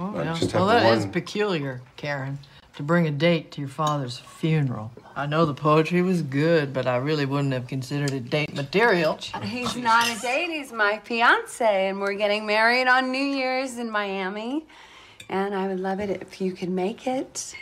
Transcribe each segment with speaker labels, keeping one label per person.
Speaker 1: Oh,
Speaker 2: I
Speaker 1: yeah.
Speaker 2: just have
Speaker 1: Well, that is
Speaker 2: one.
Speaker 1: peculiar, Karen, to bring a date to your father's funeral. I know the poetry was good, but I really wouldn't have considered it date material.
Speaker 3: He's not a date, he's my fiance, and we're getting married on New Year's in Miami. And I would love it if you could make it.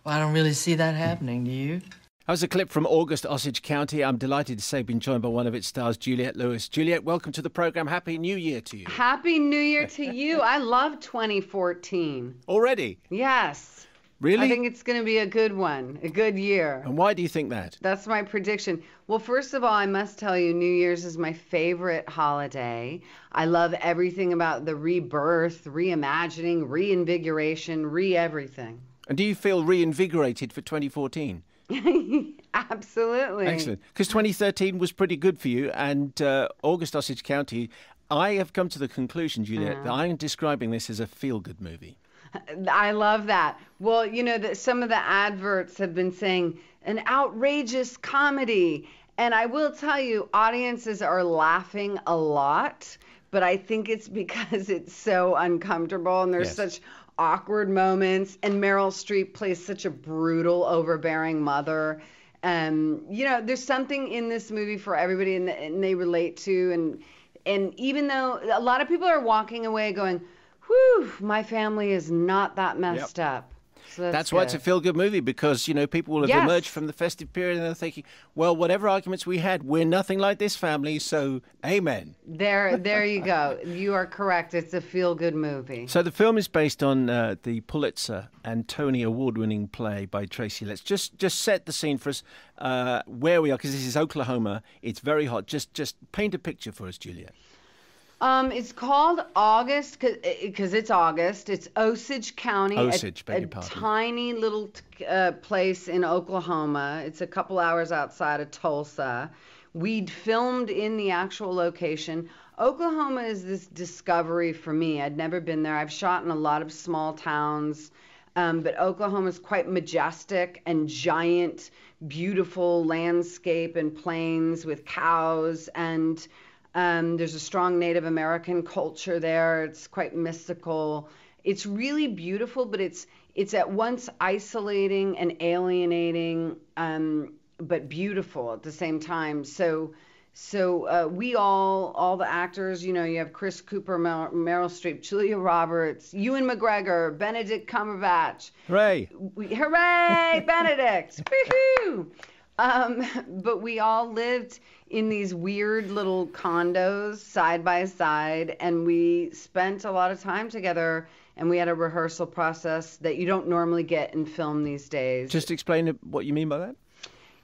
Speaker 1: Well, I don't really see that happening, do you?
Speaker 4: That was a clip from August, Osage County. I'm delighted to say been joined by one of its stars, Juliette Lewis. Juliette, welcome to the programme. Happy New Year to you.
Speaker 3: Happy New Year to you. I love 2014.
Speaker 4: Already?
Speaker 3: Yes.
Speaker 4: Really?
Speaker 3: I think it's going to be a good one, a good year.
Speaker 4: And why do you think that?
Speaker 3: That's my prediction. Well, first of all, I must tell you, New Year's is my favorite holiday. I love everything about the rebirth, reimagining, reinvigoration, re-everything.
Speaker 4: And do you feel reinvigorated for 2014?
Speaker 3: Absolutely.
Speaker 4: Excellent. Because 2013 was pretty good for you, and August, Osage County, I have come to the conclusion, Juliette, that I'm describing this as a feel-good movie.
Speaker 3: I love that. Well, you know, some of the adverts have been saying an outrageous comedy. And I will tell you, audiences are laughing a lot, but I think it's because it's so uncomfortable and there's such awkward moments. And Meryl Streep plays such a brutal, overbearing mother. You know, there's something in this movie for everybody and they relate to. And even though a lot of people are walking away going, whew, my family is not that messed up. So that's
Speaker 4: why it's a feel-good movie, because, you know, people will have emerged from the festive period and they're thinking, well, whatever arguments we had, we're nothing like this family, so amen.
Speaker 3: There you go. You are correct. It's a feel-good movie.
Speaker 4: So the film is based on the Pulitzer and Tony Award-winning play by Tracy Letts. Just set the scene for us where we are, because this is Oklahoma. It's very hot. Just paint a picture for us, Juliette.
Speaker 3: It's called August because it's August. It's Osage County, a tiny little place in Oklahoma. It's a couple hours outside of Tulsa. We'd filmed in the actual location. Oklahoma is this discovery for me. I'd never been there. I've shot in a lot of small towns, but Oklahoma is quite majestic and giant, beautiful landscape and plains with cows and there's a strong Native American culture there. It's quite mystical. It's really beautiful, but it's at once isolating and alienating, but beautiful at the same time. So we all the actors, you know, you have Chris Cooper, Meryl Streep, Julia Roberts, Ewan McGregor, Benedict Cumberbatch.
Speaker 4: Hooray!
Speaker 3: Hooray, Benedict! Woohoo! But we all lived in these weird little condos side by side, and we spent a lot of time together, and we had a rehearsal process that you don't normally get in film these days.
Speaker 4: Just explain what you mean by that.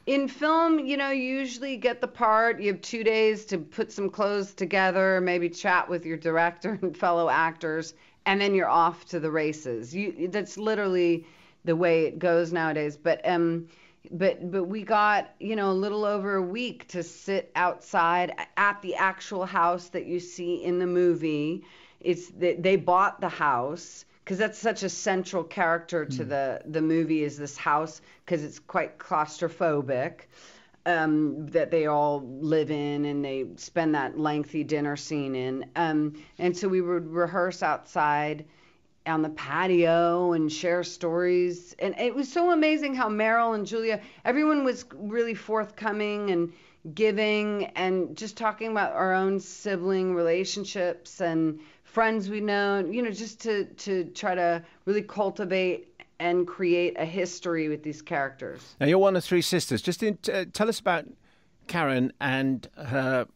Speaker 3: In film, you know, you usually get the part, you have 2 days to put some clothes together, maybe chat with your director and fellow actors, and then you're off to the races. That's literally the way it goes nowadays. But we got, you know, a little over a week to sit outside at the actual house that you see in the movie. They bought the house because that's such a central character to the movie, is this house, because it's quite claustrophobic, that they all live in and they spend that lengthy dinner scene in. And so we would rehearse outside on the patio and share stories. And it was so amazing how Meryl and Julia, everyone was really forthcoming and giving and just talking about our own sibling relationships and friends we know, you know, just to try to really cultivate and create a history with these characters.
Speaker 4: Now, you're one of three sisters. Just tell us about Karen and her...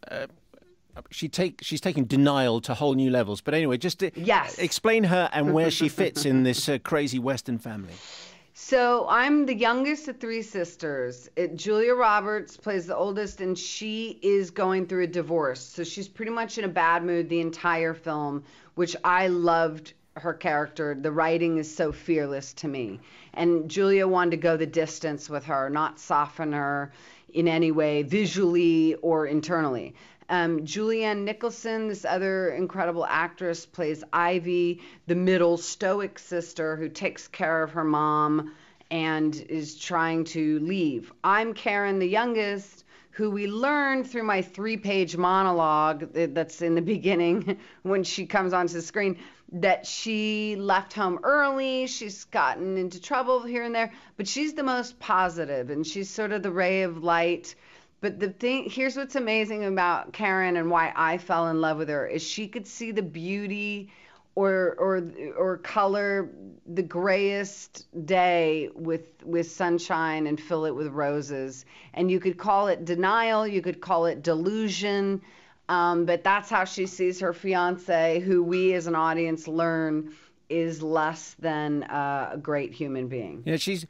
Speaker 4: she's taking denial to whole new levels. But anyway, just explain her and where she fits in this crazy Western family.
Speaker 3: So I'm the youngest of three sisters. Julia Roberts plays the oldest, and she is going through a divorce. So she's pretty much in a bad mood the entire film, which I loved her character. The writing is so fearless to me. And Julia wanted to go the distance with her, not soften her in any way, visually or internally. Julianne Nicholson, this other incredible actress, plays Ivy, the middle stoic sister who takes care of her mom and is trying to leave. I'm Karen, the youngest, who we learn through my 3-page monologue that's in the beginning when she comes onto the screen, that she left home early. She's gotten into trouble here and there, but she's the most positive, and she's sort of the ray of light. But here's what's amazing about Karen and why I fell in love with her is she could see the beauty or color the grayest day with sunshine and fill it with roses. And you could call it denial, you could call it delusion, but that's how she sees her fiance, who we as an audience learn is less than a great human being.
Speaker 4: Yeah, she's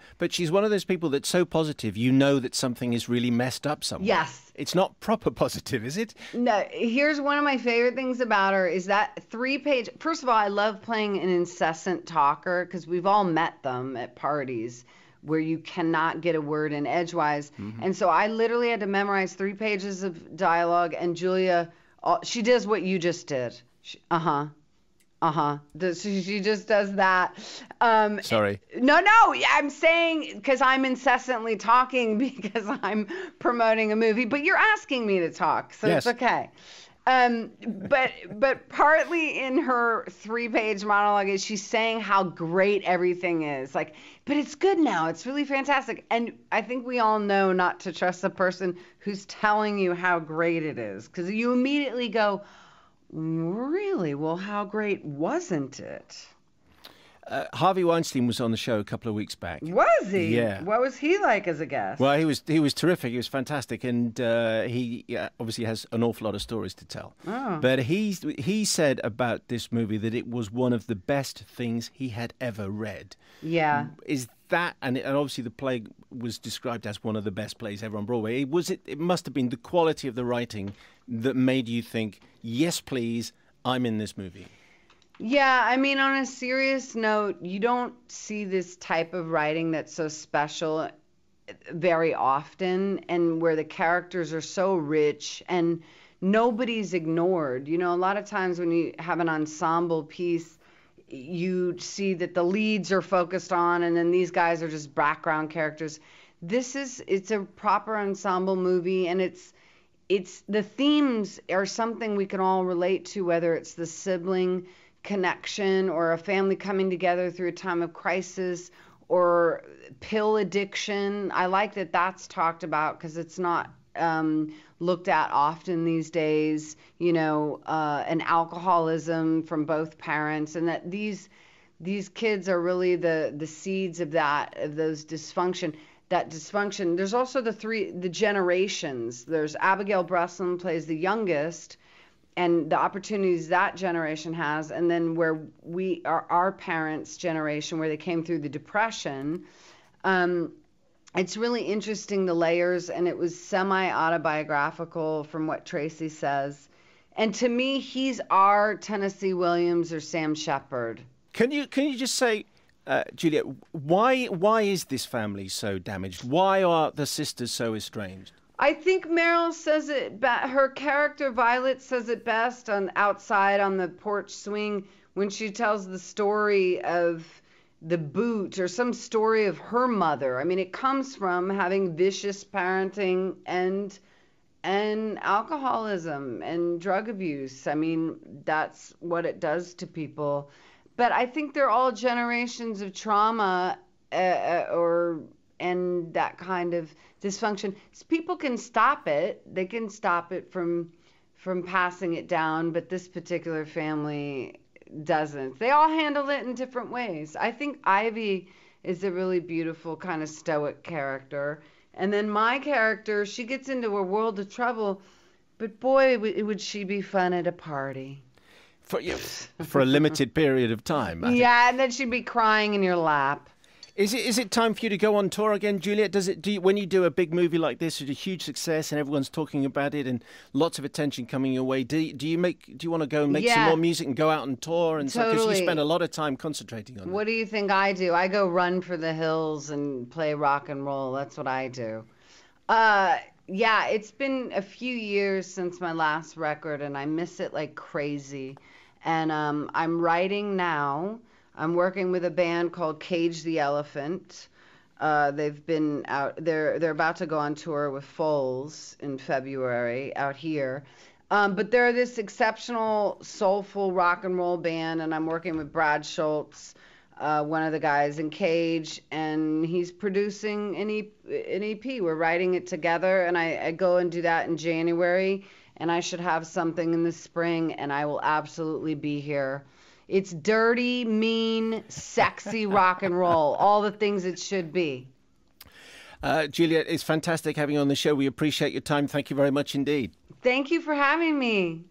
Speaker 4: one of those people that's so positive, you know that something is really messed up somewhere.
Speaker 3: Yes.
Speaker 4: It's not proper positive, is it?
Speaker 3: No, here's one of my favorite things about her is that 3-page. First of all, I love playing an incessant talker because we've all met them at parties where you cannot get a word in edgewise. Mm-hmm. And so I literally had to memorize 3 pages of dialogue, and Julia, she does what you just did. She just does that.
Speaker 4: Sorry.
Speaker 3: No, I'm saying because I'm incessantly talking because I'm promoting a movie, but you're asking me to talk, so
Speaker 4: yes.
Speaker 3: It's okay. But partly in her 3-page monologue is she's saying how great everything is. Like, but it's good now. It's really fantastic. And I think we all know not to trust the person who's telling you how great it is, because you immediately go, really? Well, how great wasn't it?
Speaker 4: Harvey Weinstein was on the show a couple of weeks back.
Speaker 3: Was he?
Speaker 4: Yeah.
Speaker 3: What was he like as a guest?
Speaker 4: Well, he was terrific. He was fantastic, and he obviously has an awful lot of stories to tell.
Speaker 3: Oh.
Speaker 4: But he said about this movie that it was one of the best things he had ever read.
Speaker 3: Yeah.
Speaker 4: Is that, and obviously the play was described as one of the best plays ever on Broadway. It must have been the quality of the writing that made you think, yes, please, I'm in this movie.
Speaker 3: Yeah, I mean, on a serious note, you don't see this type of writing that's so special very often, and where the characters are so rich and nobody's ignored. You know, a lot of times when you have an ensemble piece, you see that the leads are focused on, and then these guys are just background characters. It's a proper ensemble movie, and it's the themes are something we can all relate to, whether it's the sibling connection or a family coming together through a time of crisis or pill addiction. I like that that's talked about because it's not looked at often these days, you know, and alcoholism from both parents, and that these kids are really the seeds of those dysfunction. That dysfunction. There's also the generations. There's Abigail Breslin plays the youngest, and the opportunities that generation has, and then where we are, our parents' generation, where they came through the Depression. It's really interesting, the layers, and it was semi-autobiographical from what Tracy says. And to me, he's our Tennessee Williams or Sam Shepard.
Speaker 4: Can you just say, Juliette, why is this family so damaged? Why are the sisters so estranged?
Speaker 3: I think Meryl says it. Her character Violet says it best outside on the porch swing when she tells the story of the boot or some story of her mother. I mean, it comes from having vicious parenting and alcoholism and drug abuse. I mean, that's what it does to people. But I think they're all generations of trauma and that kind of dysfunction. So people can stop it. They can stop it from passing it down, but this particular family doesn't. They all handle it in different ways. I think Ivy is a really beautiful kind of stoic character. And then my character, she gets into a world of trouble, but boy, would she be fun at a party.
Speaker 4: For a limited period of time.
Speaker 3: Yeah, and then she'd be crying in your lap.
Speaker 4: Is it time for you to go on tour again, Juliette? When you do a big movie like this, it's a huge success and everyone's talking about it and lots of attention coming your way? Do you want to go and make some more music and go out on tour and stuff? Because you spend a lot of time concentrating on it.
Speaker 3: What do you think I do? I go run for the hills and play rock and roll. That's what I do. Yeah, it's been a few years since my last record, and I miss it like crazy. And I'm writing now. I'm working with a band called Cage the Elephant. They've been out. They're about to go on tour with Foles in February out here. But they're this exceptional, soulful rock and roll band, and I'm working with Brad Schultz, one of the guys in Cage, and he's producing an EP. We're writing it together, and I go and do that in January, and I should have something in the spring, and I will absolutely be here. It's dirty, mean, sexy rock and roll, all the things it should be.
Speaker 4: Juliette, it's fantastic having you on the show. We appreciate your time. Thank you very much indeed.
Speaker 3: Thank you for having me.